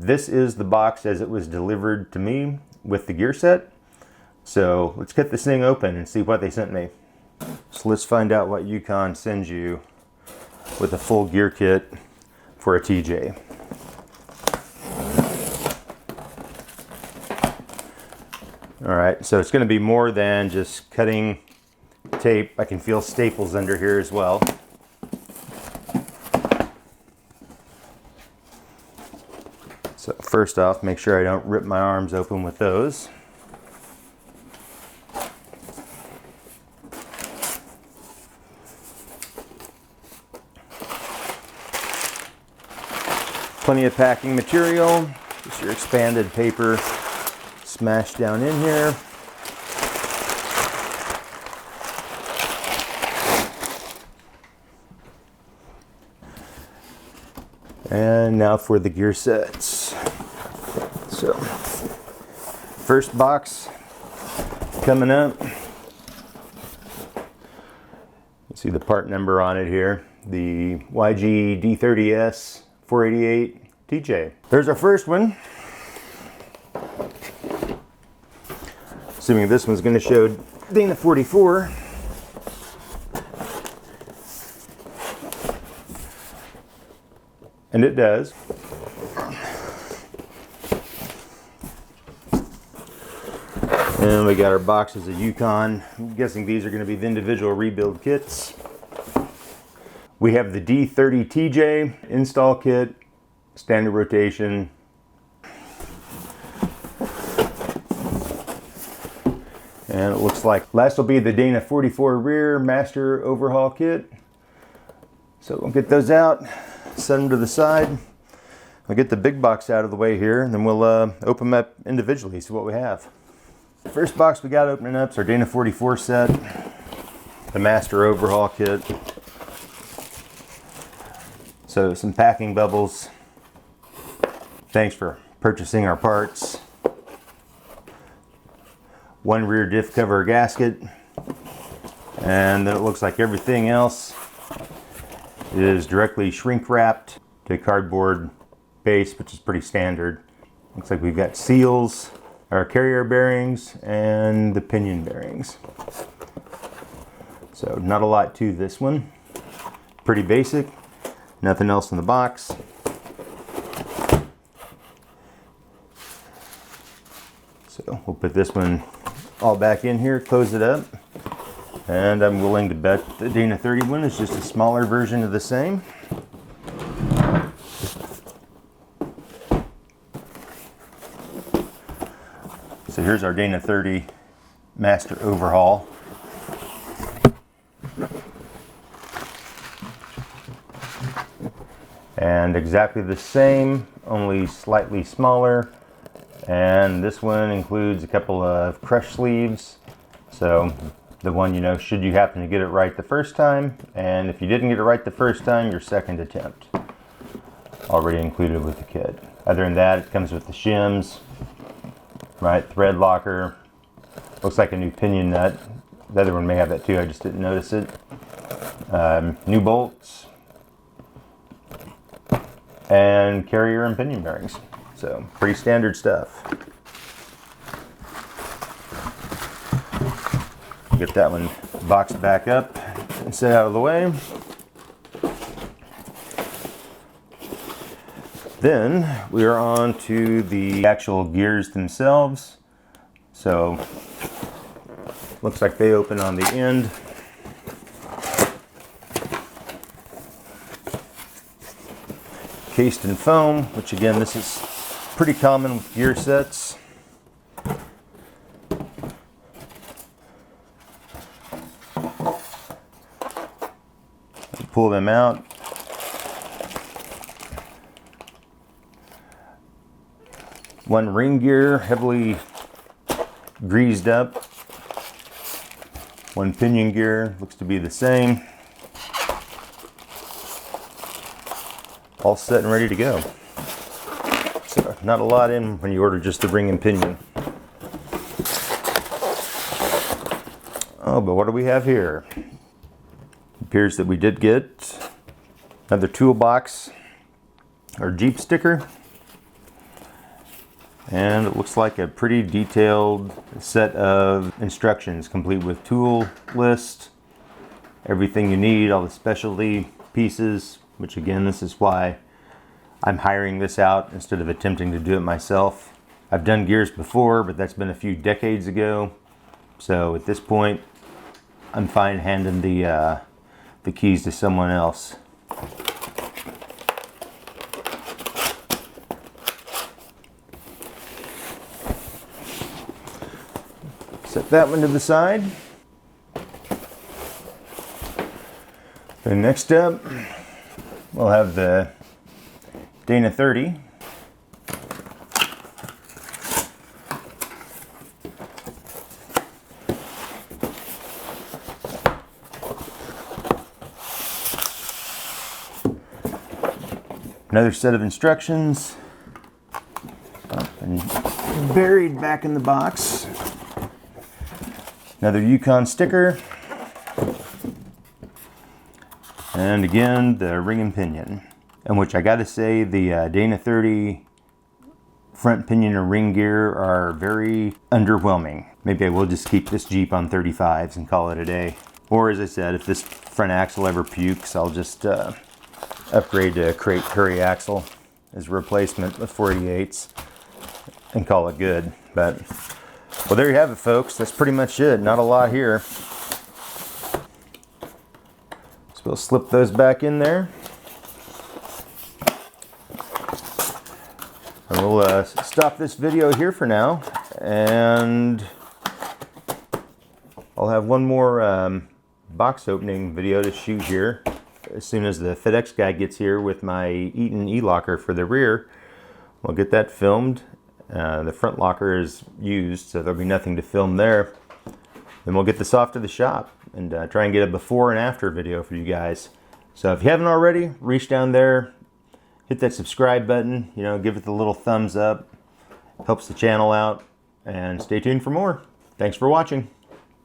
This is the box as it was delivered to me with the gear set. So let's get this thing open and see what they sent me. So let's find out what Yukon sends you with a full gear kit for a TJ. All right, so it's going to be more than just cutting tape. I can feel staples under here as well. So first off, make sure I don't rip my arms open with those. Plenty of packing material, just your expanded paper smashed down in here. And now for the gear sets. So, first box coming up. You see the part number on it here, the YG D30S 488 TJ. There's our first one. Assuming this one's going to show Dana 44. And it does. And we got our boxes of Yukon. I'm guessing these are going to be the individual rebuild kits. We have the D30 TJ install kit, standard rotation. And it looks like last will be the Dana 44 rear master overhaul kit. So we'll get those out, set them to the side. We'll get the big box out of the way here, and then we'll open them up individually, see what we have. The first box we got opening up is our Dana 44 set, the master overhaul kit. So some packing bubbles. Thanks for purchasing our parts. One rear diff cover gasket, and then it looks like everything else is directly shrink wrapped to cardboard base, which is pretty standard. Looks like we've got seals, our carrier bearings, and the pinion bearings. So not a lot to this one. Pretty basic, nothing else in the box. So we'll put this one all back in here, close it up, and I'm willing to bet the Dana 31 is just a smaller version of the same. So here's our Dana 30 master overhaul. And exactly the same, only slightly smaller. And this one includes a couple of crush sleeves. So the one, you know, should you happen to get it right the first time, and if you didn't get it right the first time, your second attempt. Already included with the kit. Other than that, it comes with the shims, right, thread locker. Looks like a new pinion nut. The other one may have that too, I just didn't notice it. New bolts. And carrier and pinion bearings. So, pretty standard stuff. Get that one boxed back up and set out of the way. Then we are on to the actual gears themselves. So, looks like they open on the end. Cased in foam, which again, this is pretty common with gear sets. Pull them out. One ring gear, heavily greased up. One pinion gear, looks to be the same. All set and ready to go. So not a lot in when you order just the ring and pinion. Oh, but what do we have here? Appears that we did get another toolbox or Jeep sticker. And it looks like a pretty detailed set of instructions, complete with tool list, everything you need, all the specialty pieces, which again, this is why I'm hiring this out instead of attempting to do it myself. I've done gears before, but that's been a few decades ago. So at this point, I'm fine handing the keys to someone else. Set that one to the side. And next up, we'll have the Dana 30. Another set of instructions, and buried back in the box. Another Yukon sticker. And again, the ring and pinion. In which I gotta say, the Dana 30 front pinion and ring gear are very underwhelming. Maybe I will just keep this Jeep on 35s and call it a day. Or as I said, if this front axle ever pukes, I'll just upgrade to a crate curry axle as a replacement with 488s and call it good. But, well, there you have it, folks. That's pretty much it. Not a lot here. So we'll slip those back in there. And we'll stop this video here for now. And I'll have one more box opening video to shoot here as soon as the FedEx guy gets here with my Eaton e-locker for the rear. We'll get that filmed. The front locker is used, so there'll be nothing to film there. Then we'll get this off to the shop and try and get a before and after video for you guys. So if you haven't already, reach down there, hit that subscribe button, you know, give it the little thumbs up. Helps the channel out, and stay tuned for more. Thanks for watching.